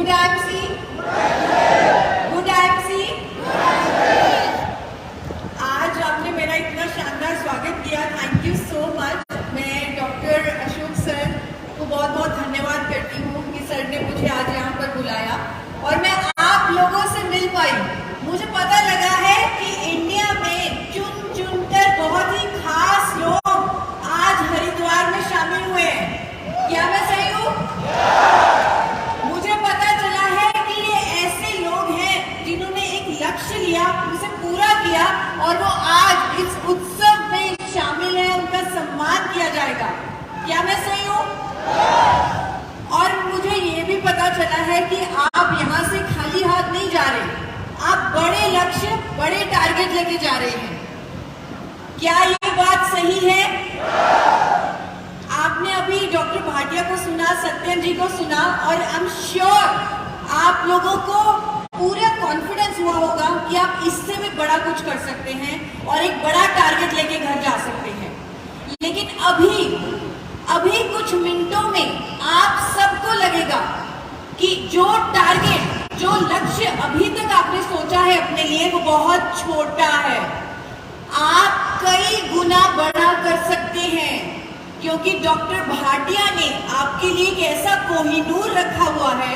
Good MC. Good MC. आज आपने मेरा इतना शानदार स्वागत किया, थैंक यू सो मच। मैं डॉक्टर अशोक सर को बहुत बहुत धन्यवाद करती हूँ कि सर ने मुझे आज यहाँ पर बुलाया और मैं आप लोगों से मिल पाई। मुझे पता लगा है कि इंडिया में चुन चुन कर बहुत ही खास लोग आज हरिद्वार में शामिल हुए हैं। क्या मैं सही हूँ? मुझे पता चला है कि ये ऐसे लोग हैं जिन्होंने एक लक्ष्य लिया, उसे पूरा किया और वो आज इस उत्सव में शामिल है, उनका सम्मान किया जाएगा। क्या मैं सही हूँ? और मुझे ये भी पता चला है कि आप यहाँ से खाली हाथ नहीं जा रहे, आप बड़े लक्ष्य, बड़े टारगेट लेके जा रहे हैं। क्या ये बात सही है? आपने अभी डॉक्टर भाटिया को सुना, सत्यम जी को सुना और आई एम श्योर आप लोगों को पूरा कॉन्फिडेंस हुआ होगा कि आप इससे भी बड़ा कुछ कर सकते हैं और एक बड़ा टारगेट लेके घर जा सकते हैं। लेकिन अभी कुछ मिनटों में आप सबको लगेगा कि जो टारगेट, जो लक्ष्य अभी तक आपने सोचा है अपने लिए, वो बहुत छोटा है। आप कई गुना बड़ा कर सकते हैं क्योंकि डॉक्टर भाटिया ने आपके लिए एक ऐसा कोहिनूर रखा हुआ है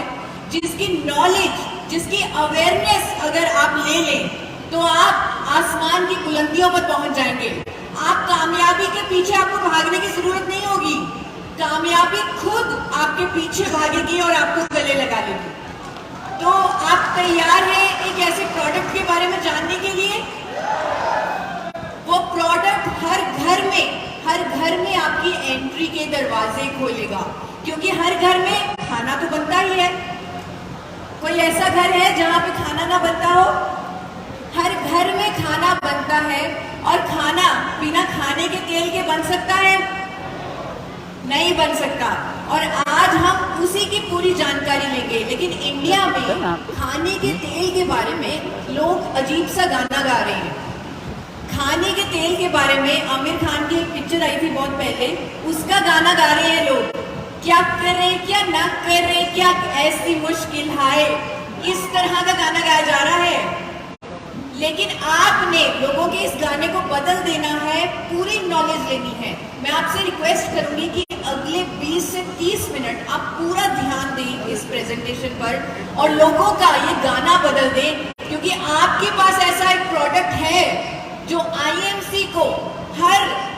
जिसकी नॉलेज, जिसकी अवेयरनेस अगर आप ले लें तो आप आसमान की बुलंदियों पर पहुंच जाएंगे। आप कामयाबी के पीछे आपको भागने की जरूरत नहीं होगी, कामयाबी खुद आपके पीछे भागेगी और आपको गले लगा लेगी। तो आप तैयार हैं एक ऐसे प्रोडक्ट के बारे में जानने के लिए? वो प्रोडक्ट हर घर में आपकी एंट्री के दरवाजे खोलेगा, क्योंकि हर घर में खाना तो बनता ही है। कोई ऐसा घर है जहाँ पे खाना ना बनता हो? हर घर में खाना बनता है और खाना बिना खाने के तेल के बन सकता है? नहीं बन सकता। और आज हम उसी की पूरी जानकारी लेंगे। लेकिन इंडिया में खाने के तेल के बारे में लोग अजीब सा गाना गा रहे हैं। खाने के तेल के बारे में आमिर खान की एक पिक्चर आई थी बहुत पहले, उसका गाना गा रहे हैं लोग। क्या करें क्या ना करें, क्या ऐसी मुश्किल है, इस तरह का गाना गाया जा रहा है। लेकिन आपने लोगों के इस गाने को बदल देना है, पूरी नॉलेज लेनी है। मैं आपसे रिक्वेस्ट करूंगी कि अगले 20 से 30 मिनट आप पूरा ध्यान दें इस प्रेजेंटेशन पर और लोगों का ये गाना बदल दें, क्योंकि आपके पास ऐसा एक प्रोडक्ट है जो आईएमसी को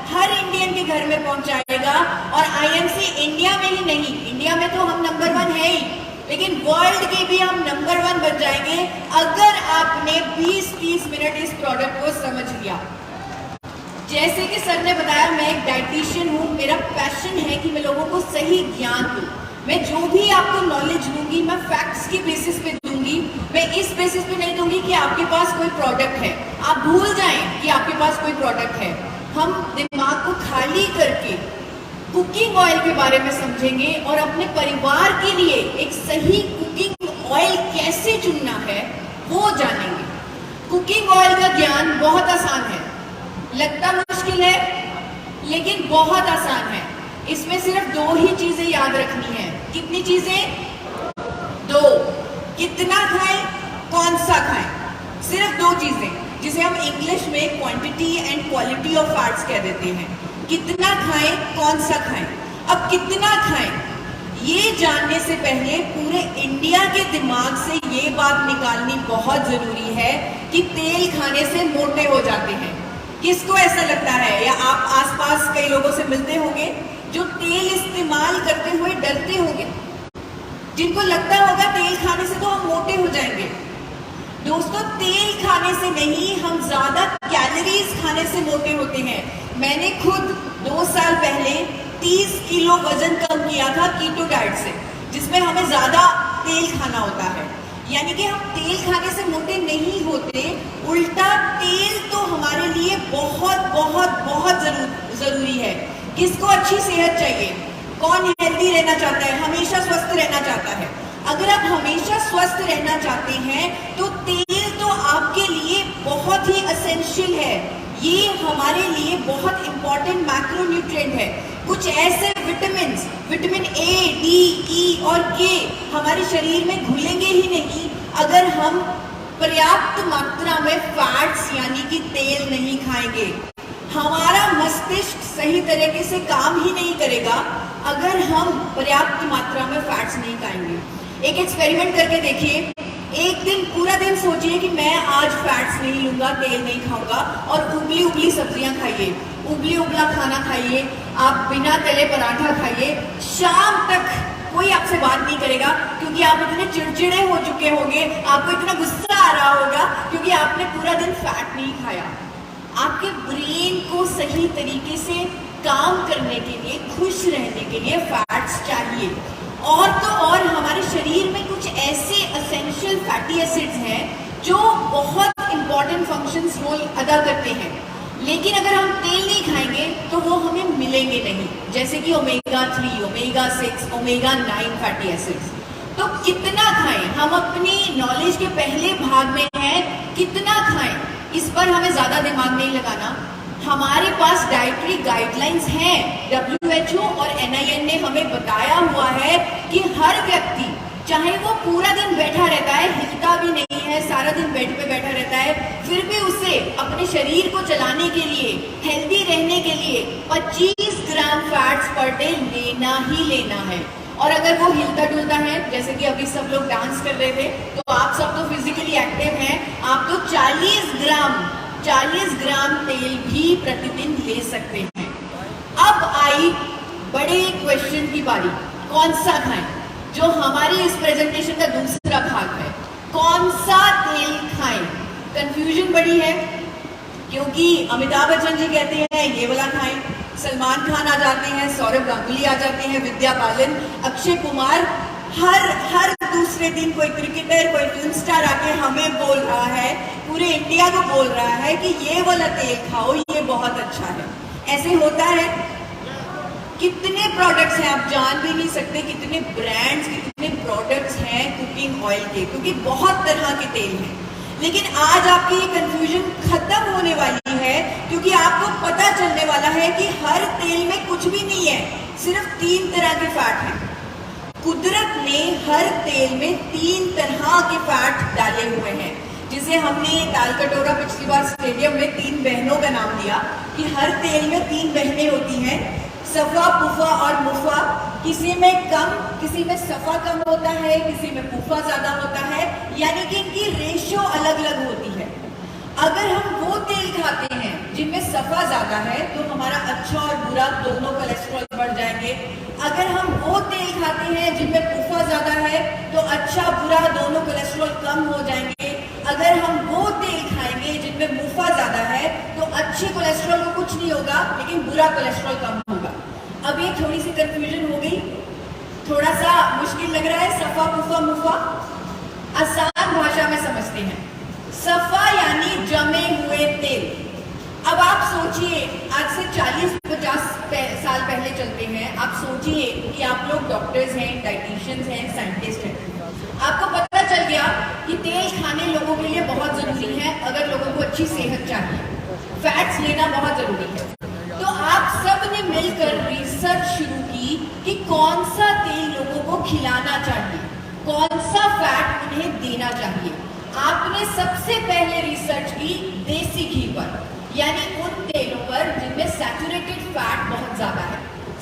हर इंडियन के घर में पहुंचाएगा। और आईएमसी इंडिया में ही नहीं, इंडिया में तो हम नंबर 1 है ही, लेकिन वर्ल्ड के भी हम नंबर 1 बन जाएंगे अगर आपने 20-30 मिनट इस प्रोडक्ट को समझ लिया। जैसे कि सर ने बताया, मैं एक डाइटिशियन हूँ, मेरा पैशन है कि मैं लोगों को सही ज्ञान दूँ। मैं जो भी आपको नॉलेज दूंगी मैं फैक्ट्स की बेसिस पे दूंगी, मैं इस बेसिस पे नहीं दूंगी कि आपके पास कोई प्रोडक्ट है। आप भूल जाएं कि आपके पास कोई प्रोडक्ट है। हम दिमाग को खाली करके कुकिंग ऑयल के बारे में समझेंगे और अपने परिवार के लिए एक सही कुकिंग ऑयल कैसे चुनना है वो जानेंगे। कुकिंग ऑयल का ज्ञान बहुत आसान है, लगता मुश्किल है लेकिन बहुत आसान है। इसमें सिर्फ 2 ही चीजें याद रखनी है। कितनी चीजें? 2। कितना खाएं, कौन सा खाएं, सिर्फ 2 चीजें, जिसे हम इंग्लिश में quantity and quality of fats कह देते हैं। कितना खाएं, कौन सा खाएं। अब कितना खाएं ये जानने से पहले पूरे इंडिया के दिमाग से ये बात निकालनी बहुत जरूरी है कि तेल खाने से मोटे हो जाते हैं। किसको ऐसा लगता है? या आप आसपास कई लोगों से मिलते होंगे जो तेल इस्तेमाल करते हुए डरते होंगे, जिनको लगता होगा तेल खाने से तो हम मोटे हो जाएंगे। दोस्तों, तेल खाने से नहीं, हम ज्यादा कैलोरीज खाने से मोटे होते हैं। मैंने खुद 2 साल पहले 30 किलो वजन कम किया था कीटो डाइट से, जिसमें हमें ज्यादा तेल खाना होता है। यानी कि हम तेल खाने से मोटे नहीं होते, उल्टा तेल तो हमारे लिए बहुत बहुत बहुत जरूरी है। किसको अच्छी सेहत चाहिए? कौन हेल्दी रहना चाहता है, हमेशा स्वस्थ रहना चाहता है? अगर आप हमेशा स्वस्थ रहना चाहते हैं तो तेल तो आपके लिए बहुत ही एसेंशियल है। ये हमारे लिए बहुत इंपॉर्टेंट मैक्रोन्यूट्रिएंट है। कुछ ऐसे विटामिन ए, डी, ई और के हमारे शरीर में घुलेंगे ही नहीं अगर हम पर्याप्त मात्रा में फैट्स यानी कि तेल नहीं खाएंगे। हमारा मस्तिष्क सही तरीके से काम ही नहीं करेगा अगर हम पर्याप्त मात्रा में फैट्स नहीं खाएंगे। एक एक्सपेरिमेंट करके देखिए, एक दिन पूरा दिन सोचिए कि मैं आज फैट्स नहीं लूंगा, तेल नहीं खाऊंगा और उबली उबली सब्जियां खाइए, उबली उबला खाना खाइए, आप बिना तले पराठा खाइए। शाम तक कोई आपसे बात नहीं करेगा क्योंकि आप इतने चिड़चिड़े हो चुके होंगे, आपको इतना गुस्सा आ रहा होगा क्योंकि आपने पूरा दिन फैट नहीं खाया। आपके ब्रेन को सही तरीके से काम करने के लिए, खुश रहने के लिए फैट्स चाहिए। और तो और हमारे शरीर में कुछ ऐसे एसेंशियल फैटी एसिड्स हैं जो बहुत इंपॉर्टेंट फंक्शंस रोल अदा करते हैं, लेकिन अगर हम तेल नहीं खाएंगे तो वो हमें मिलेंगे नहीं, जैसे कि omega 3, omega 6, omega 9 fatty acids. तो कितना खाएं, हम अपनी नॉलेज के पहले भाग में हैं, कितना खाएं इस पर हमें ज्यादा दिमाग नहीं लगाना। हमारे पास डाइटरी गाइडलाइंस हैं, WHO और NIN ने हमें बताया हुआ है कि हर व्यक्ति चाहे वो पूरा दिन बैठा रहता है, हिलता भी नहीं है, सारा दिन बेड पे बैठा रहता है, फिर भी उसे अपने शरीर को चलाने के लिए, हेल्दी रहने के लिए 25 ग्राम फैट्स पर डे लेना ही लेना है। और अगर वो हिलता डुलता है, जैसे कि अभी सब लोग डांस कर रहे थे, तो आप सब तो फिजिकली एक्टिव हैं, आप तो 40 ग्राम तेल भी प्रतिदिन ले सकते हैं। अब आई बड़े क्वेश्चन की बारी, कौन सा खाएं? जो हमारी इस प्रेजेंटेशन का दूसरा भाग है, कौन सा तेल खाएं? कंफ्यूजन बड़ी है क्योंकि अमिताभ बच्चन जी कहते हैं ये वाला खाएं, सलमान खान आ जाते हैं, सौरभ गांगुली आ जाते हैं, विद्या बालन, अक्षय कुमार, हर दूसरे दिन कोई क्रिकेटर, कोई फिल्म स्टार आके हमें बोल रहा है, पूरे इंडिया को बोल रहा है कि ये वाला तेल खाओ, ये बहुत अच्छा है। ऐसे होता है? कितने प्रोडक्ट्स हैं आप जान भी नहीं सकते, कितने ब्रांड्स, कितने प्रोडक्ट्स हैं कुकिंग ऑयल के, क्योंकि बहुत तरह के तेल हैं। लेकिन आज आपकी ये कंफ्यूजन खत्म होने वाली है क्योंकि आपको पता चलने वाला है कि हर तेल में कुछ भी नहीं है, सिर्फ 3 तरह के फैट हैं। कुदरत ने हर तेल में 3 तरह के फैट डाले हुए हैं, जिसे हमने ताल कटोरा पिछली बार स्टेडियम में 3 बहनों का नाम दिया कि हर तेल में 3 बहनें होती हैं, सफा, पुफा और मुफा। किसी में कम, किसी में सफा कम होता है, किसी में पुफा ज्यादा होता है, यानी कि इनकी रेशियो अलग अलग होती है। अगर हम वो तेल खाते हैं जिनमें सफा ज्यादा है तो हमारा अच्छा और बुरा दोनों कोलेस्ट्रॉल बढ़ जाएंगे। अगर हम वो तेल खाते हैं जिनमें पुफा ज्यादा है तो अच्छा बुरा दोनों कोलेस्ट्रॉल कम हो जाएंगे। अगर हम वो तेल खाएंगे जिनमें मुफा ज्यादा है तो अच्छे कोलेस्ट्रॉल को कुछ नहीं होगा लेकिन बुरा कोलेस्ट्रॉल कम होगा। अब ये थोड़ी सी कंफ्यूजन हो गई, थोड़ा सा मुश्किल लग रहा है। सफा, पुफा, मुफा आसान भाषा में समझते हैं। सफा यानी जमे हुए तेल। अब आप सोचिए, आज से 40-50 साल पहले चलते हैं। आप सोचिए कि आप लोग डॉक्टर्स हैं, डाइटिशियंस हैं, साइंटिस्ट हैं, आपको पता चल गया कि तेल खाने लोगों के लिए बहुत जरूरी है। अगर लोगों को अच्छी सेहत चाहिए, फैट्स लेना बहुत जरूरी है। तो आप सब ने मिलकर रिसर्च शुरू की कि कौन सा तेल लोगों को खिलाना चाहिए, कौन सा फैट उन्हें देना चाहिए। आपने सबसे पहले रिसर्च की देसी घी पर, यानी उन तेलों पर जिनमें सैचुरेटेड फैट बहुत ज्यादा है।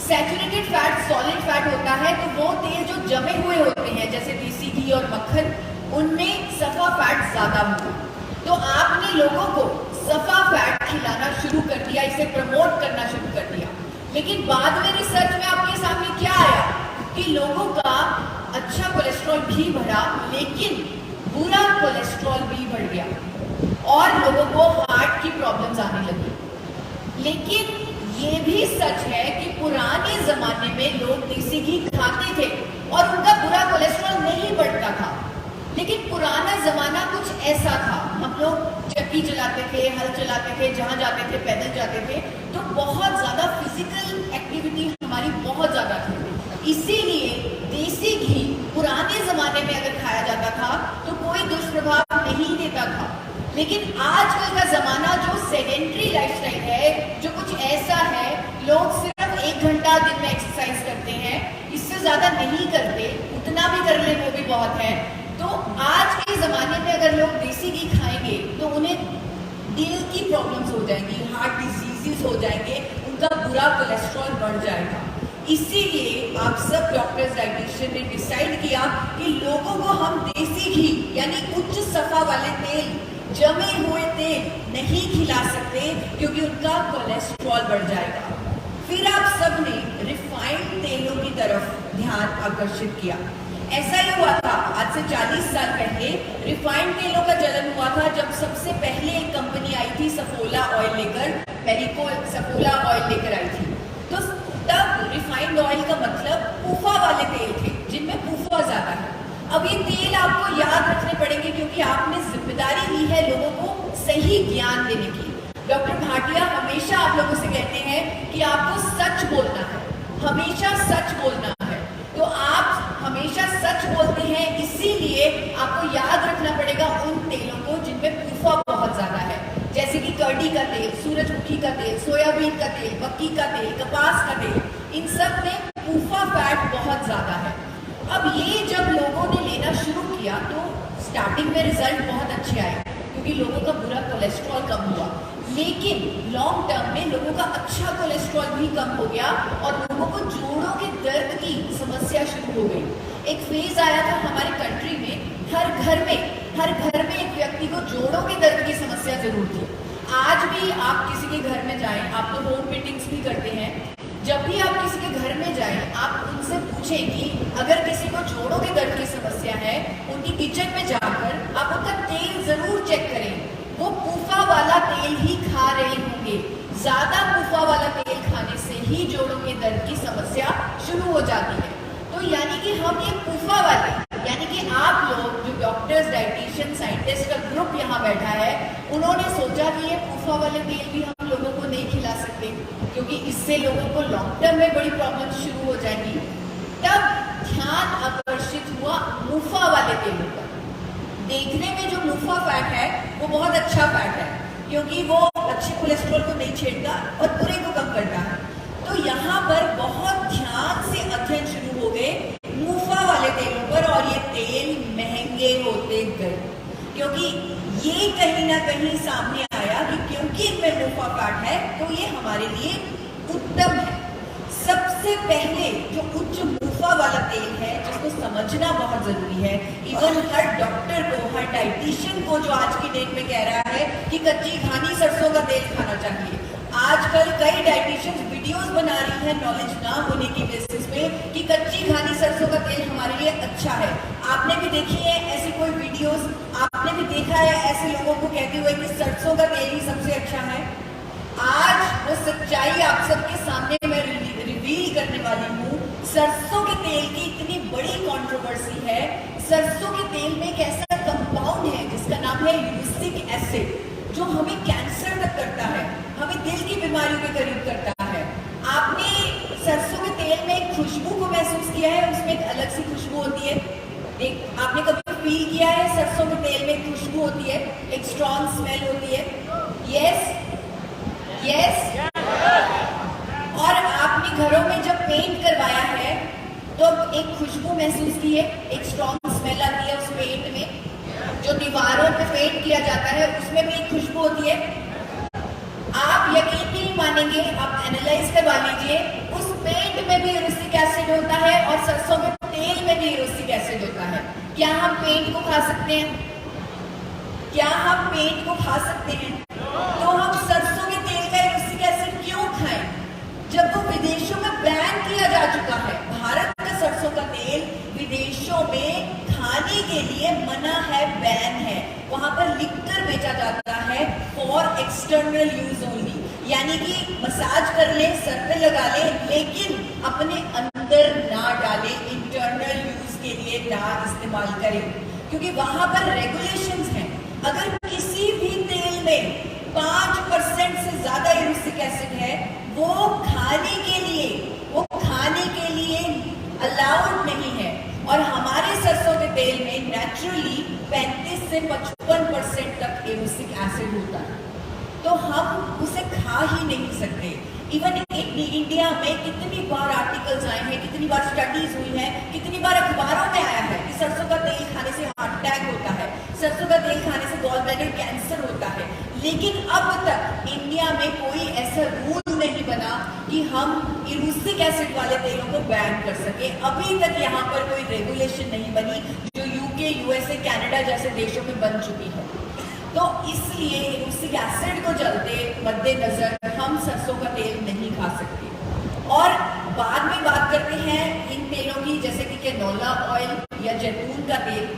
सैचुरेटेड फैट सॉलिड फैट होता है, तो वो तेल जो जमे हुए होते हैं जैसे देसी घी और मक्खन, उनमें सफा फैट ज्यादा होगा। तो आपने लोगों को सफा फैट खिलाना शुरू कर दिया, इसे प्रमोट करना शुरू कर दिया। लेकिन बाद में रिसर्च में आपके सामने क्या आया कि लोगों का अच्छा कोलेस्ट्रॉल भी बढ़ा लेकिन बुरा कोलेस्ट्रॉल भी बढ़ गया और लोगों को हार्ट की प्रॉब्लम्स आने लगी। लेकिन ये भी सच है कि पुराने जमाने में लोग देसी घी खाते थे और उनका बुरा कोलेस्ट्रॉल नहीं बढ़ता था। लेकिन पुराना जमाना कुछ ऐसा था, हम लोग चक्की चलाते थे, हल चलाते थे, जहां जाते थे पैदल जाते थे, तो बहुत ज्यादा फिजिकल एक्टिविटी हमारी बहुत ज्यादा थी। इसीलिए देसी घी पुराने जमाने में अगर खाया जाता था तो कोई दुष्प्रभाव नहीं देता था। लेकिन आजकल का जमाना जो सेडेंट्री लाइफस्टाइल है, जो कुछ ऐसा है, लोग सिर्फ 1 घंटा दिन में एक्सरसाइज करते हैं, इससे ज्यादा नहीं करते, उतना भी कर ले वो भी बहुत है। तो आज के जमाने में अगर लोग देसी घी खाएंगे तो उन्हें दिल की प्रॉब्लम्स हो जाएंगी, हार्ट डिजीजेस हो जाएंगे, उनका बुरा कोलेस्ट्रॉल बढ़ जाएगा। इसीलिए आप सब डॉक्टर्स, डाइटिशियन ने डिसाइड किया कि लोगों को हम देसी घी यानी उच्च सफा वाले तेल, जमे हुए तेल नहीं खिला सकते क्योंकि उनका कोलेस्ट्रॉल बढ़ जाएगा। फिर आप सब ने रिफाइंड तेलों की तरफ ध्यान आकर्षित किया। ऐसा ही हुआ था आज से 40 साल पहले, रिफाइंड तेलों का चलन हुआ था जब सबसे पहले एक कंपनी आई थी सफोला ऑयल लेकर, मैरिको सफोला ऑयल लेकर आई थी। तो तब रिफाइंड ऑयल का मतलब पूफा वाले तेल थे जिनमें पूफा ज्यादा है। अब ये तेल आपको याद रखने पड़ेंगे क्योंकि आपने जिम्मेदारी ली है लोगों को सही ज्ञान देने की। डॉक्टर भाटिया हमेशा आप लोगों से कहते हैं कि आपको सच बोलना है, हमेशा सच बोलना है। तो आप हमेशा सच बोलते हैं, इसीलिए आपको याद रखना पड़ेगा उन तेलों को जिनमें पूफा बहुत ज्यादा है, जैसे कि कर्डी का तेल, सूरजमुखी का तेल, सोयाबीन का तेल, मक्की का तेल, कपास का तेल, इन सब में पूफा फैट बहुत ज्यादा है। अब ये जब लोगों ने लेना शुरू किया तो स्टार्टिंग में रिजल्ट बहुत अच्छे आए क्योंकि लोगों का बुरा कोलेस्ट्रॉल कम हुआ, लेकिन लॉन्ग टर्म में लोगों का अच्छा कोलेस्ट्रॉल भी कम हो गया और लोगों को जोड़ों के दर्द की समस्या शुरू हो गई। एक फेज आया था हमारे कंट्री में, हर घर में एक व्यक्ति को जोड़ों के दर्द की समस्या जरूर थी। आज भी आप किसी के घर में जाएं, आप तो होम मीटिंग्स भी करते हैं, जब भी आप किसी के घर में जाएं, आप उनसे पूछें कि अगर किसी को जोड़ों के दर्द की समस्या है, उनकी किचन में जाकर आप उनका तेल जरूर चेक करें, वो पूफा वाला तेल ही खा रहे होंगे। ज्यादा पूफा वाला तेल खाने से ही जोड़ों के दर्द की समस्या शुरू हो जाती है। तो यानी कि हम ये पूफा वाले, यानी कि आप लोग जो डॉक्टर्स, डाइटिशियन, साइंटिस्ट का ग्रुप यहाँ बैठा है, उन्होंने सोचा कि ये पूफा वाले तेल भी हम लोगों को नहीं खिला सकते क्योंकि इससे लोगों को लॉन्ग टर्म में बड़ी प्रॉब्लम शुरू हो जाएंगी। तब ध्यान आकर्षित हुआ मुफा वाले तेलों पर। देखने में जो मुफा फैट है वो बहुत अच्छा फैट है क्योंकि वो अच्छे कोलेस्ट्रॉल को नहीं छेड़ता और बुरे को कम करता है। तो यहाँ पर बहुत ध्यान से अध्ययन शुरू हो गए मुफा वाले तेलों पर और ये तेल महंगे होते गए क्योंकि ये कहीं ना कहीं सामने आया कि क्योंकि इनमें मुफा फैट है तो ये हमारे लिए उत्तम है। सबसे पहले जो उच्च मुफा वाला तेल है जिसको समझना बहुत जरूरी है, इवन हर डॉक्टर को, हर डाइटिशियन को जो आज की डेट में कह रहा है कि कच्ची घानी सरसों का तेल खाना चाहिए। आजकल कई डाइटिशियंस वीडियोस बना रही है नॉलेज ना होने की बेसिस पे कि कच्ची घानी सरसों का तेल हमारे लिए अच्छा है। आपने भी देखी है ऐसी कोई वीडियोस, आपने भी देखा है ऐसे लोगों को कहते हुए कि सरसों का तेल ही सबसे अच्छा है। आज वो सच्चाई आप सबके सामने मैं रिवील करने वाली हूँ। सरसों के तेल की इतनी बड़ी कंट्रोवर्सी है। सरसों के तेल में एक ऐसा कंपाउंड है जिसका नाम है यूरिक एसिड जो हमें कैंसर तक करता है, हमें दिल की बीमारियों के करीब करता है। आपने सरसों के तेल में एक खुशबू को महसूस किया है, उसमें एक अलग सी खुशबू होती है। एक आपने कभी फील किया है सरसों के तेल में एक खुशबू होती है, एक स्ट्रॉन्ग स्मेल होती है? Yes yes. और आपने घरों में जब पेंट करवाया है तो एक खुशबू महसूस की है, एक स्ट्रॉन्ग स्मेल आती है उस पेंट में। जो दीवारों पे पेंट किया जाता है उसमें भी एक खुशबू होती है। आप यकीन नहीं मानेंगे, आप एनालाइज करवा लीजिए, उस पेंट में भी यूरिक एसिड होता है और सरसों के तेल में भी यूरिक एसिड होता है। क्या हम पेंट को खा सकते हैं? क्या हम पेंट को खा सकते हैं? तो हम सरसों के तेल का यूरिक एसिड क्यों खाएं जब वो विदेशों में बैन किया जा चुका है? भारत का सरसों का तेल विदेशों में खाने के लिए मना है, बैन है। वहां पर लिखकर बेचा जाता है फॉर एक्सटर्नल यूज ओनली, यानी कि मसाज कर ले, सर पे लगा ले, लेकिन अपने अंदर ना डाले, इंटरनल यूज के लिए ना इस्तेमाल करें क्योंकि वहां पर रेगुलेशंस हैं। अगर किसी भी तेल में 5% से ज्यादा यूरिक एसिड है वो खाने के लिए अलाउड नहीं है। और हमारे सरसों के तेल में नेचुरली 35 से 55% तक एरोसिक एसिड होता है, तो हम उसे खा ही नहीं सकते। इवन इंडिया में कितनी बार आर्टिकल्स आए हैं, कितनी बार स्टडीज हुई है, कितनी बार अखबारों में आया है कि सरसों का तेल खाने से हार्ट अटैक होता है, सरसों का तेल खाने से गॉल ब्लैडर कैंसर होता है। लेकिन अब तक इंडिया में कोई ऐसा रूल नहीं बना कि हम एरोसिक एसिड वाले तेलों को बैन कर सके। अभी तक यहाँ पर कोई रेगुलेशन नहीं बनी जो यूके, यूएसए, कनाडा जैसे देशों में बन चुकी है। तो इसलिए एरोसिक एसिड को चलते मद्देनजर हम सरसों का तेल नहीं खा सकते। और बाद में बात करते हैं इन तेलों की, जैसे कि कैनोला ऑयल या जैतून का तेल।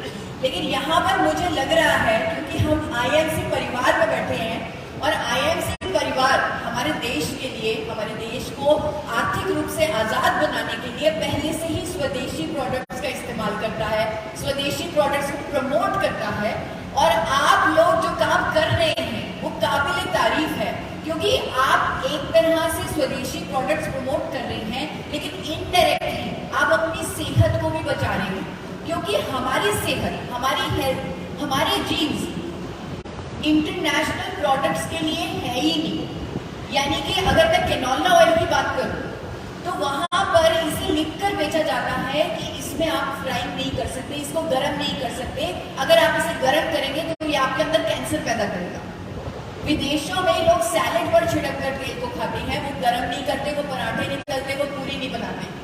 लेकिन यहाँ पर मुझे लग रहा है क्योंकि हम आईएमसी परिवार में बैठे हैं और आईएमसी परिवार हमारे देश के लिए, हमारे देश को आर्थिक रूप से आजाद बनाने के लिए पहले से ही स्वदेशी प्रोडक्ट्स का इस्तेमाल करता है, स्वदेशी प्रोडक्ट्स को प्रमोट करता है। और आप लोग जो काम कर रहे हैं वो काबिल तारीफ है, क्योंकि आप एक तरह से स्वदेशी प्रोडक्ट्स प्रमोट कर रहे हैं, लेकिन इनडायरेक्टली आप अपनी सेहत को भी बचा रहे हैं। क्योंकि हमारी सेहत, हमारी हेल्थ, हमारे जीन्स इंटरनेशनल प्रोडक्ट्स के लिए है ही नहीं। यानी कि अगर मैं कैनोला ऑयल की बात करूं तो वहां पर इसे लिखकर बेचा जाता है कि इसमें आप फ्राइंग नहीं कर सकते, इसको गर्म नहीं कर सकते, अगर आप इसे गर्म करेंगे तो ये आपके अंदर कैंसर पैदा करेगा। विदेशों में लोग सैलेड पर छिड़क कर तेल को खाते हैं, वो गर्म नहीं करते, वो पराठे नहीं तलते, वो पूरी नहीं बनाते।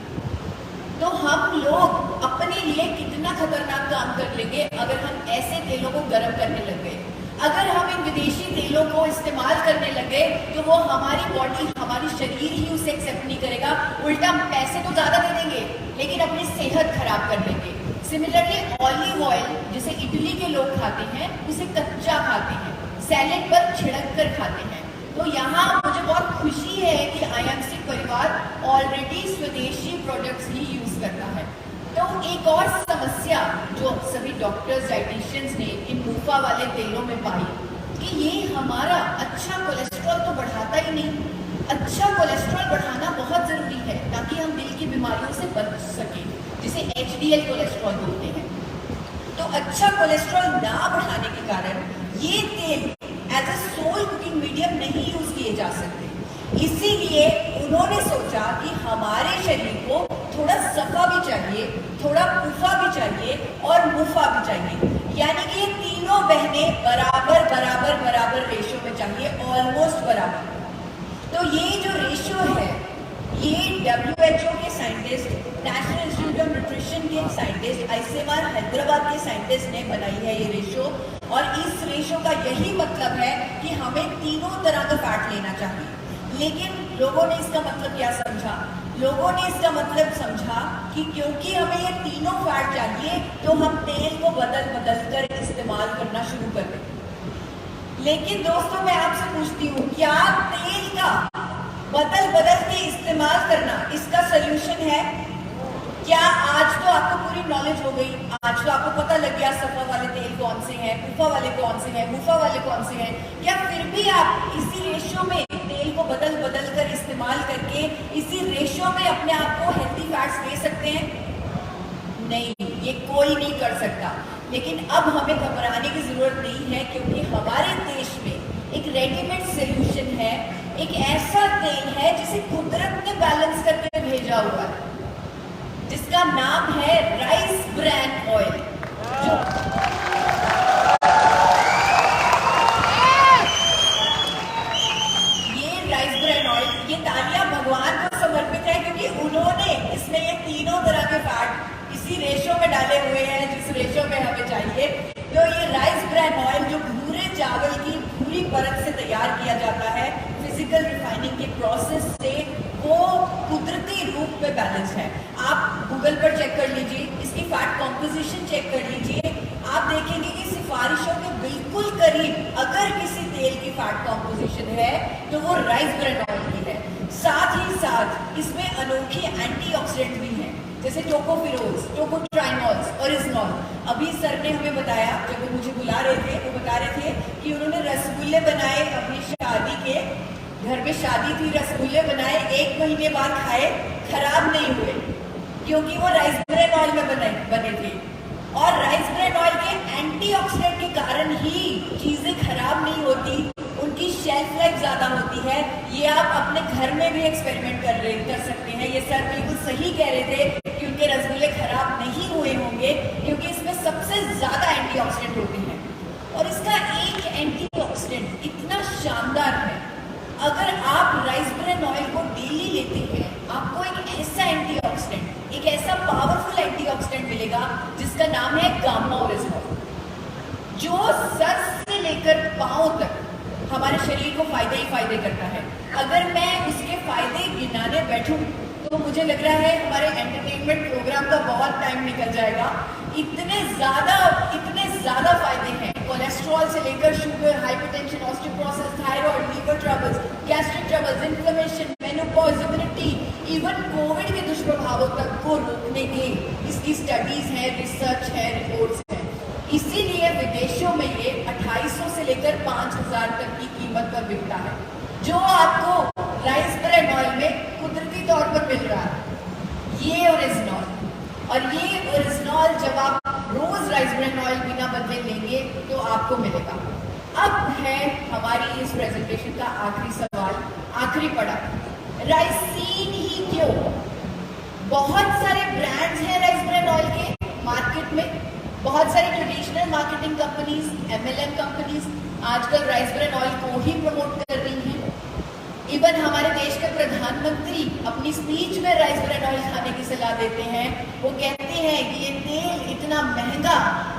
तो हम लोग अपने लिए कितना खतरनाक काम कर लेंगे अगर हम ऐसे तेलों को गर्म करने लग गए। अगर हम इन विदेशी तेलों को इस्तेमाल करने लगे तो वो हमारी बॉडी, हमारी शरीर ही उसे एक्सेप्ट नहीं करेगा, उल्टा पैसे तो ज्यादा दे देंगे लेकिन अपनी सेहत खराब कर देंगे। सिमिलरली ऑलिव ऑयल जिसे इटली के लोग खाते हैं, उसे कच्चा खाते हैं, सैलेड पर छिड़क कर खाते हैं। तो यहाँ मुझे बहुत खुशी है कि आईएमसी परिवार ऑलरेडी स्वदेशी प्रोडक्ट्स ही यूज करता है। तो एक और समस्या जो सभी डॉक्टर्स, डाइटिशियंस ने इन मुफा वाले तेलों में पाई कि ये हमारा अच्छा कोलेस्ट्रॉल तो बढ़ाता ही नहीं। अच्छा कोलेस्ट्रॉल बढ़ाना बहुत जरूरी है ताकि हम दिल की बीमारियों से बच सकें, जिसे एचडीएल कोलेस्ट्रॉल बोलते हैं। तो अच्छा कोलेस्ट्रॉल ना बढ़ाने के कारण ये तेल as a sole cooking medium नहीं यूज किए जा सकते। इसीलिए उन्होंने सोचा कि हमारे शरीर को थोड़ा सफा भी चाहिए, थोड़ा पुफा भी चाहिए और मुफा भी चाहिए। यानी कि ये तीनों बहनें बराबर बराबर बराबर रेशो में चाहिए, ऑलमोस्ट बराबर। तो ये जो रेशो है ये WHO के scientist, national institute of nutrition के साइंटिस्ट, आईसीएमआर हैदराबाद के साइंटिस्ट ने बनाई है ये रेशो। और इस रेशो का यही मतलब है कि हमें तीनों तरह का फैट लेना चाहिए। लेकिन लोगों ने इसका मतलब क्या समझा? लोगों ने इसका मतलब समझा कि क्योंकि हमें ये तीनों फैट चाहिए तो हम तेल को बदल बदल कर इस्तेमाल करना शुरू कर दें। लेकिन दोस्तों मैं आपसे पूछती हूँ, क्या तेल का बदल बदल के इस्तेमाल करना इसका सोल्यूशन है? क्या आज तो आपको पूरी नॉलेज हो गई, आज तो आपको पता लग गया सफा वाले तेल कौन से हैं, पुफा वाले कौन से हैं, मुफा वाले कौन से हैं? क्या फिर भी आप इसी रेशो में तेल को बदल बदल कर इस्तेमाल करके इसी रेशो में अपने आप को हेल्दी फैट्स दे सकते हैं? नहीं, ये कोई नहीं कर सकता। लेकिन अब हमें घबराने की जरूरत नहीं है, क्योंकि हमारे देश में एक रेडीमेड सोल्यूशन है, एक ऐसा तेल है जिसे कुदरत ने बैलेंस करके भेजा हुआ है, जिसका नाम है राइस ब्रैन ऑयल। ये राइस ब्रैन ऑयल, ये तालियां भगवान को समर्पित है, क्योंकि उन्होंने इसमें ये तीनों तरह के फैट इसी रेशो में डाले हुए हैं जिस रेशो में हमें चाहिए। तो ये राइस ब्रैन ऑयल जो भूरे चावल की भूरी परत से तैयार किया जाता है फिजिकल रिफाइनिंग के प्रोसेस से, वो कुदरती रूप में बैलेंस है। आप गूगल पर चेक कर लीजिए, इसकी फैट कॉम्पोजिशन चेक कर लीजिए, आप देखेंगे कि सिफारिशों के बिल्कुल करीब अगर किसी तेल की फैट कॉम्पोजिशन है तो वो राइस ब्रैन ऑयल की है। साथ ही साथ इसमें अनोखी एंटीऑक्सीडेंट भी हैं, जैसे टोकोफिरोल्स, टोकोट्राइनॉल्स और इजनॉल। अभी सर ने हमें बताया, जब वो मुझे बुला रहे थे, वो बता रहे थे कि उन्होंने रसगुल्ले बनाए अपनी शादी के, घर में शादी थी, रसगुल्ले बनाए, 1 महीने बाद खाए, खराब नहीं हुए। क्योंकि वो राइस ब्रेन ऑयल में बने थे। और राइस ब्रेन ऑयल के एंटीऑक्सीडेंट के कारण ही चीजें खराब नहीं होती, उनकी शेल्फ लाइफ ज्यादा होती है। ये आप अपने घर में भी एक्सपेरिमेंट कर सकते हैं। ये सर बिल्कुल सही कह रहे थे कि उनके रसगुल्ले खराब नहीं हुए होंगे, क्योंकि इसमें सबसे ज्यादा एंटीऑक्सीडेंट होते हैं। और इसका एक एंटीऑक्सीडेंट इतना शानदार है, अगर आप राइस ब्रेन ऑयल को डेली लेते हैं, आपको एक ऐसा एंटीऑक्सीडेंट, एक ऐसा पावरफुल एंटीऑक्सीडेंट मिलेगा जिसका नाम है गामा ओरिजिनॉल, जो सर से लेकर पांव तक हमारे शरीर को फायदे ही फायदे करता है। अगर मैं उसके फायदे गिनाने बैठूं तो मुझे लग रहा है हमारे एंटरटेनमेंट प्रोग्राम का बहुत टाइम निकल जाएगा। इतने ज्यादा फायदे हैं, कोलेस्ट्रॉल से लेकर sugar, hypertension, osteoporosis, thyroid, liver troubles, gastric troubles, inflammation, menopause, immunity, even Covid के दुष्प्रभावों तक को रोकने के इसकी स्टडीज है, रिसर्च है, रिपोर्ट्स है। इसीलिए विदेशों में ये 2800 से लेकर 5000 तक की कीमत पर बिकता है, जो आपको राइस ब्रेन ऑयल में कुदरती तौर पर मिल रहा है, ये ओरिजिनॉल। और ये ओरिजिनॉल जब आप रोज राइस ब्रेन ऑयल बिना बदले लेंगे तो आपको मिलेगा। अब है हमारी इस प्रेजेंटेशन का आखिरी सवाल, आखिरी पड़ाव, राइसीन ही क्यों? बहुत सारे ब्रांड्स हैं राइस ब्रेन ऑयल के मार्केट में, बहुत सारी traditional marketing companies, MLM companies आजकल राइस ब्रेन ऑयल को ही प्रमोट कर रही हैं। इवन हमारे देश के प्रधानमंत्री अपनी स्पीच में राइस ब्रेन ऑयल खाने की सलाह देते हैं। वो कहते हैं कि ये तेल इतना महंगा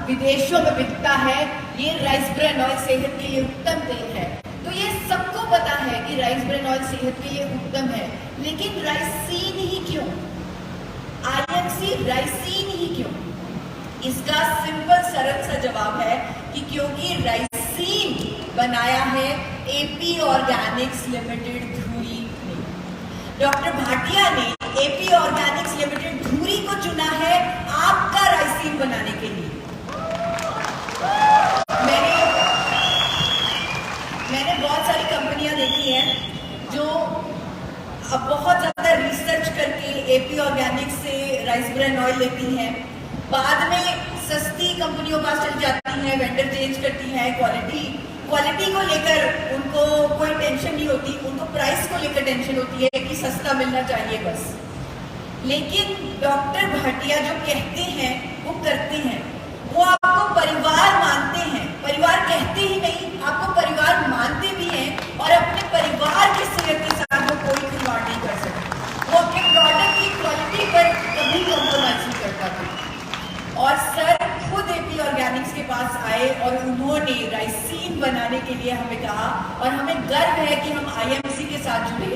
विदेशों में बिकता है, ये राइस ब्रेन ऑयल सेहत के लिए उत्तम तेल है। तो ये सबको पता है कि राइस ब्रेन ऑयल सेहत के लिए उत्तम है, लेकिन राइसीन ही क्यों? IMC राइसीन ही क्यों? इसका सिंपल सरल सा जवाब है कि क्योंकि राइसीन बनाया है AP ऑर्गेनिक्स लिमिटेड धुरी ने। डॉक्टर भाटिया ने AP ऑर्गेनिक्स लिमिटेड धुरी को चुना है आपका राइसीन बनाने के लिए। मैंने बहुत सारी कंपनियां देखी हैं जो अब बहुत ज्यादा रिसर्च करके AP ऑर्गेनिक्स से राइस ब्रेन ऑयल लेती हैं, बाद में सस्ती कंपनियों के पास चल जाती हैं, वेंडर चेंज करती हैं, क्वालिटी को लेकर उनको कोई टेंशन नहीं होती, उनको प्राइस को लेकर टेंशन होती है कि सस्ता मिलना चाहिए बस। लेकिन डॉक्टर भाटिया जो कहते हैं वो करते हैं, वो आपको परिवार मानते हैं, परिवार कहते ही नहीं, आपको परिवार मानते भी हैं, और अपने परिवार की सेहत के साथ वो कोई खिलवाड़ नहीं कर सकते। वो अपने प्रोडक्ट की क्वालिटी पर कभी कॉम्प्रोमाइज नहीं करता था। और सर खुद AP ऑर्गेनिक्स के पास आए और उन्होंने राइसीन बनाने के लिए हमें कहा, और हमें गर्व है कि हम IMC के साथ जुड़े।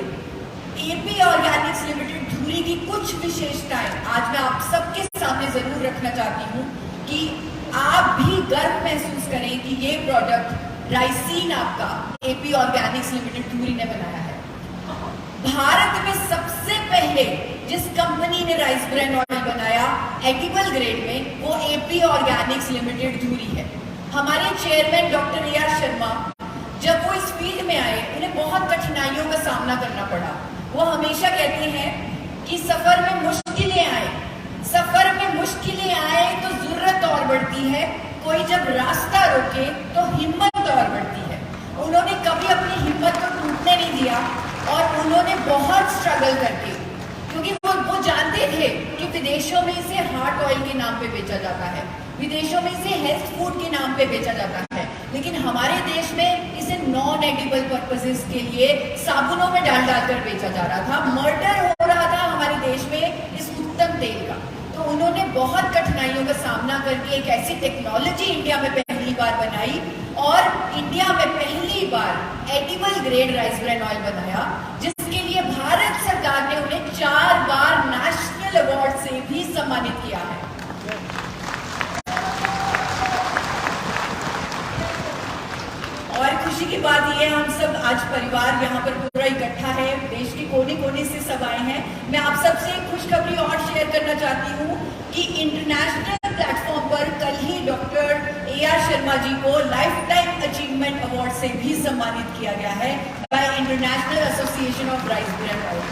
AP ऑर्गेनिक्स लिमिटेड धुरी की कुछ विशेषताएं आज मैं आप सबके सामने जरूर रखना चाहती हूँ कि आप भी गर्व महसूस करें कि ये प्रोडक्ट राइसीन आपका AP ऑर्गेनिक्स लिमिटेड धुरी ने बनाया है। भारत में सबसे पहले जिस कंपनी ने राइस ब्रेन ऑयल बनाया एडिबल ग्रेड में, वो AP ऑर्गेनिक्स लिमिटेड धुरी है। हमारे चेयरमैन डॉक्टर AR शर्मा जब वो इस फील्ड में आए, उन्हें बहुत कठिनाइयों का सामना करना पड़ा। वो हमेशा कहते हैं कि सफर में मुश्किलें आए तो जरूरत और बढ़ती है, कोई जब रास्ता रोके तो हिम्मत और बढ़ती है। उन्होंने कभी अपनी हिम्मत को टूटने नहीं दिया, और उन्होंने बहुत स्ट्रगल करके, क्योंकि वो जानते थे कि विदेशों में इसे हार्ट ऑयल के नाम पे बेचा जाता है, विदेशों में इसे हेल्थ फूड के नाम पे बेचा जाता है, लेकिन हमारे देश में इसे नॉन एडिबल पर्पसेस के लिए साबुनों में डाल कर बेचा जा रहा था। मर्डर हो रहा था हमारे देश में इस उत्तम तेल का। तो उन्होंने बहुत कठिनाइयों का सामना करके एक ऐसी टेक्नोलॉजी इंडिया में पहली बार बनाई, और इंडिया में पहली बार edible grade rice bran oil बनाया, जिसके लिए भारत सरकार ने उन्हें 4 बार नेशनल अवार्ड से भी सम्मानित किया है। और खुशी की बात यह है, हम सब आज परिवार यहाँ पर पूरा इकट्ठा है, देश के कोने कोने से सब आए हैं। मैं आप सबसे एक खुशखबरी और शेयर करना चाहती हूँ कि इंटरनेशनल प्लेटफॉर्म पर कल ही डॉक्टर AR शर्मा जी को लाइफ टाइम अचीवमेंट अवार्ड से भी सम्मानित किया गया है bye international association of rice bran oil.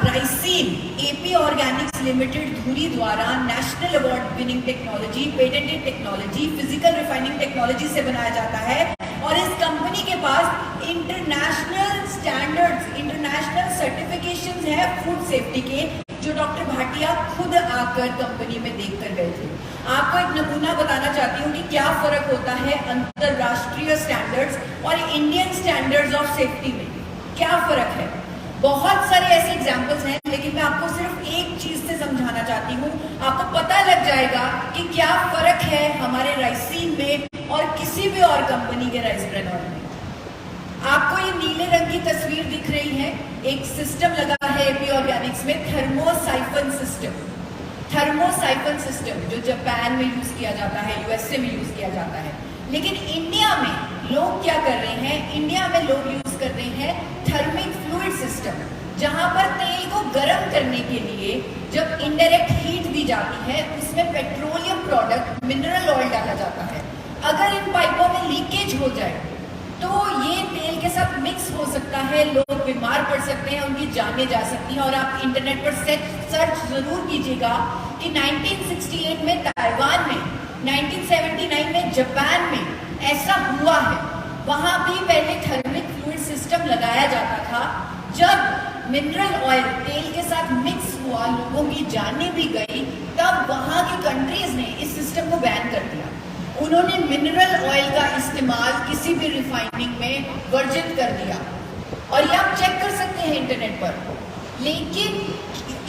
Ricin AP Organics limited धुरी द्वारा national award winning technology, patented technology, physical refining technology से बनाया जाता है और इस कंपनी के पास इंटरनेशनल स्टैंडर्ड्स, इंटरनेशनल सर्टिफिकेशंस है फूड सेफ्टी के, जो डॉक्टर भाटिया खुद आकर कंपनी में देख कर गए थे। आपको एक नमूना बताना चाहती हूँ कि क्या फर्क होता है अंतरराष्ट्रीय स्टैंडर्ड्स और इंडियन स्टैंडर्ड्स ऑफ सेफ्टी में, क्या फर्क है। बहुत सारे ऐसे एग्जाम्पल्स हैं, लेकिन मैं आपको सिर्फ एक चीज से समझाना चाहती हूँ, आपको पता लग जाएगा कि क्या फर्क है हमारे राइसिन में और किसी भी और कंपनी के राइस ब्रांड ऑयल में। आपको ये नीले रंग की तस्वीर दिख रही है, एक सिस्टम लगा है एपी ऑर्गेनिक्स में, थर्मोसाइफन सिस्टम। थर्मोसाइफन सिस्टम जो जापान में यूज किया जाता है, यूएसए में यूज किया जाता है, लेकिन इंडिया में लोग क्या कर रहे हैं, इंडिया में लोग यूज कर रहे हैं थर्मिक फ्लूइड सिस्टम, जहां पर तेल को गर्म करने के लिए जब इनडायरेक्ट हीट दी जाती है उसमें पेट्रोलियम प्रोडक्ट मिनरल ऑयल डाला जाता है। अगर इन पाइपों में लीकेज हो जाए तो ये तेल के साथ मिक्स हो सकता है, लोग बीमार पड़ सकते हैं, उनकी जानें जा सकती हैं। और आप इंटरनेट पर सर्च जरूर कीजिएगा कि 1968 में ताइवान में, 1979 में जापान में ऐसा हुआ है। वहां भी पहले थर्मिक फ्लूइड सिस्टम लगाया जाता था। जब मिनरल ऑयल तेल के साथ मिक्स हुआ, लोगों की जानें भी गई, तब वहां की कंट्रीज ने इस सिस्टम को बैन कर दिया। उन्होंने मिनरल ऑयल का इस्तेमाल किसी भी रिफाइनिंग में वर्जित कर दिया, और ये आप चेक कर सकते हैं इंटरनेट पर। लेकिन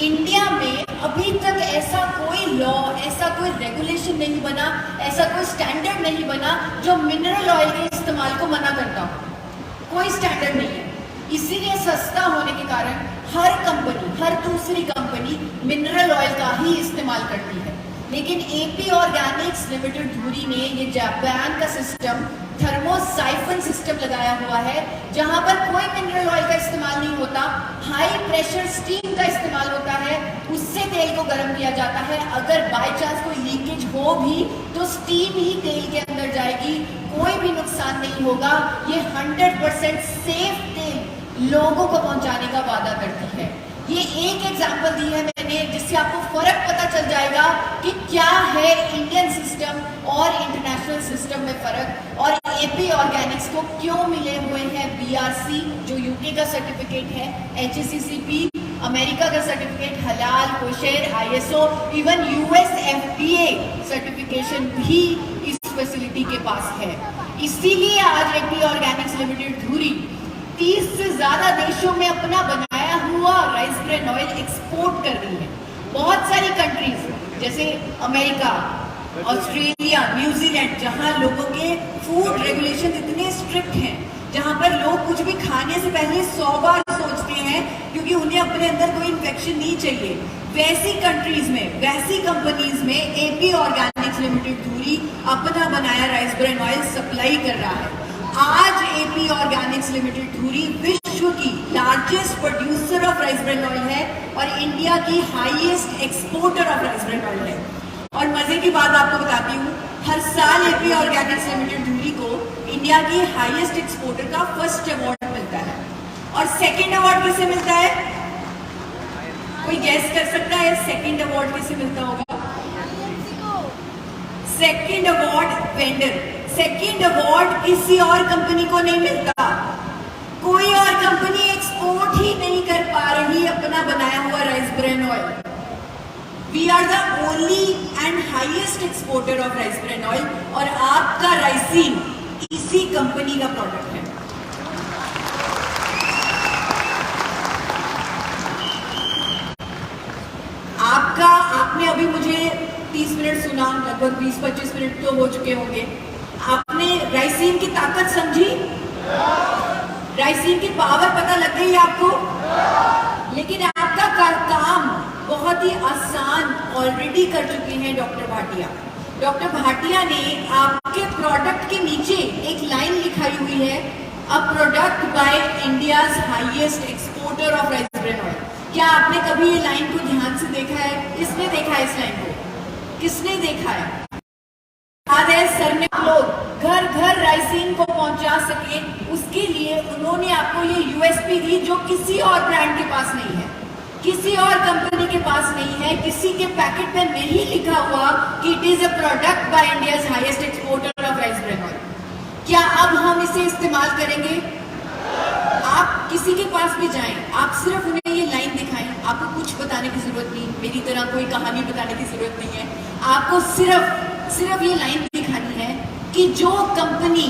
इंडिया में अभी तक ऐसा कोई लॉ, ऐसा कोई रेगुलेशन नहीं बना, ऐसा कोई स्टैंडर्ड नहीं बना जो मिनरल ऑयल के इस्तेमाल को मना करता हो। कोई स्टैंडर्ड नहीं है। इसीलिए सस्ता होने के कारण हर कंपनी, हर दूसरी कंपनी मिनरल ऑयल का ही इस्तेमाल करती है। लेकिन एपी ऑर्गेनिक्स लिमिटेड धुरी ने ये जापान का सिस्टम, थर्मोसाइफन सिस्टम लगाया हुआ है, जहां पर कोई मिनरल ऑयल का इस्तेमाल नहीं होता, हाई प्रेशर स्टीम का इस्तेमाल होता है, उससे तेल को गर्म किया जाता है। अगर बाय चांस कोई लीकेज हो भी तो स्टीम ही तेल के अंदर जाएगी, कोई भी नुकसान नहीं होगा। ये 100% सेफ तेल लोगों को पहुंचाने का वादा करती है। ये एक एग्जाम्पल दी है मैंने, जिससे आपको फर्क पता चल जाएगा कि क्या है इंडियन सिस्टम और इंटरनेशनल सिस्टम में फर्क, और एपी ऑर्गेनिक्स को क्यों मिले हुए हैं बीआरसी जो यूके का सर्टिफिकेट है, एचएसीसीपी अमेरिका का सर्टिफिकेट, हलाल, kosher, ISO, even USFDA certification भी इस फैसिलिटी के पास है। इसीलिए आज एपी ऑर्गेनिक्स लिमिटेड धुरी 30 से ज्यादा देशों में अपना बनाया हुआ राइस ब्रान ऑयल एक्सपोर्ट कर रही है। बहुत सारी कंट्रीज जैसे अमेरिका, ऑस्ट्रेलिया, न्यूजीलैंड, जहां लोगों के फूड रेगुलेशन इतने स्ट्रिक्ट हैं, जहां पर लोग कुछ भी खाने से पहले 100 बार सोचते हैं क्योंकि उन्हें अपने अंदर कोई इन्फेक्शन नहीं चाहिए, वैसी कंट्रीज में, वैसी कंपनीज में एपी ऑर्गेनिक्स लिमिटेड धुरी अपना बनाया राइस ब्रान ऑयल सप्लाई कर रहा है। आज एपी ऑर्गेनिक्स लिमिटेड धुरी विश्व की largest producer of rice bran oil है और इंडिया की highest exporter of rice bran oil है। और मजे की बात आपको बताती हूँ, हर साल एपी ऑर्गेनिक्स लिमिटेड धुरी को इंडिया की हाईएस्ट एक्सपोर्टर का फर्स्ट अवार्ड मिलता है। और सेकंड अवार्ड किसे मिलता है? कोई गैस कर सकता है सेकंड अवार्ड किसे मिलता होगा? Second award vendor. Second award किसी और कंपनी को नहीं मिलता। कोई और कंपनी एक्सपोर्ट ही नहीं कर पा रही अपना बनाया हुआ rice bran oil. We are the only and highest exporter of rice bran oil, और आपका राइसिन इसी कंपनी का प्रोडक्ट है। आपने अभी मुझे 30 मिनट सुना, लगभग 20-25 मिनट तो हो चुके होंगे। आपने राइसिन की ताकत समझी, राइसिन की पावर पता लग गई आपको, लेकिन आपका काम बहुत ही आसान ऑलरेडी कर चुके हैं डॉक्टर भाटिया। डॉक्टर भाटिया ने आपके प्रोडक्ट के नीचे एक लाइन लिखाई हुई है, a product by India's highest exporter of rice bran oil. क्या आपने कभी ये लाइन को ध्यान से देखा है? किसने देखा है इस लाइन को? किसने देखा है? सर ने लोग घर घर राइसिन को पहुंचा सके, उसके लिए उन्होंने आपको ये यूएसपी दी जो किसी और ब्रांड के पास नहीं है। पास नहीं है, किसी के पैकेट पे नहीं लिखा हुआ कि it is a product by India's highest exporter of rice bran oil, क्या अब हम इसे इस्तेमाल करेंगे? आप किसी के पास भी जाएं, आप सिर्फ उन्हें ये लाइन दिखाएं, आपको कुछ बताने की जरूरत नहीं, मेरी तरह कोई कहानी बताने की जरूरत नहीं है, आपको सिर्फ ये लाइन दिखानी है कि जो कंपनी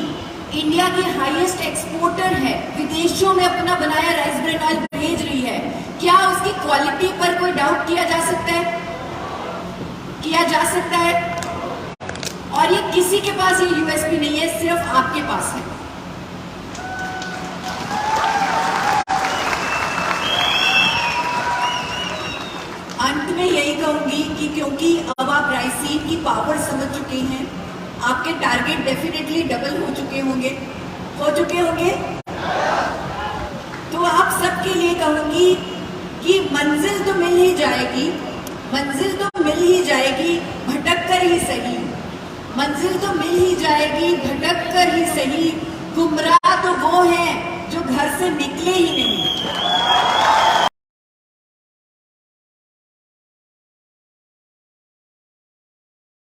इंडिया की हाईएस्ट एक्सपोर्टर है, विदेशों में अपना बनाया राइस ब्रान ऑयल भेज रही है, क्या उसकी क्वालिटी पर कोई डाउट किया जा सकता है? किया जा सकता है? और ये किसी के पास ये यूएसपी नहीं है, सिर्फ आपके पास है। अंत में यही कहूंगी कि क्योंकि अब आप राइसीन की पावर समझ चुके हैं, आपके टारगेट डेफिनेटली डबल हो चुके होंगे, तो आप सबके लिए कहूंगी कि मंजिल तो मिल ही जाएगी, भटक कर ही सही, मंजिल तो मिल ही जाएगी, भटक कर ही सही, गुमराह तो वो हैं जो घर से निकले ही नहीं।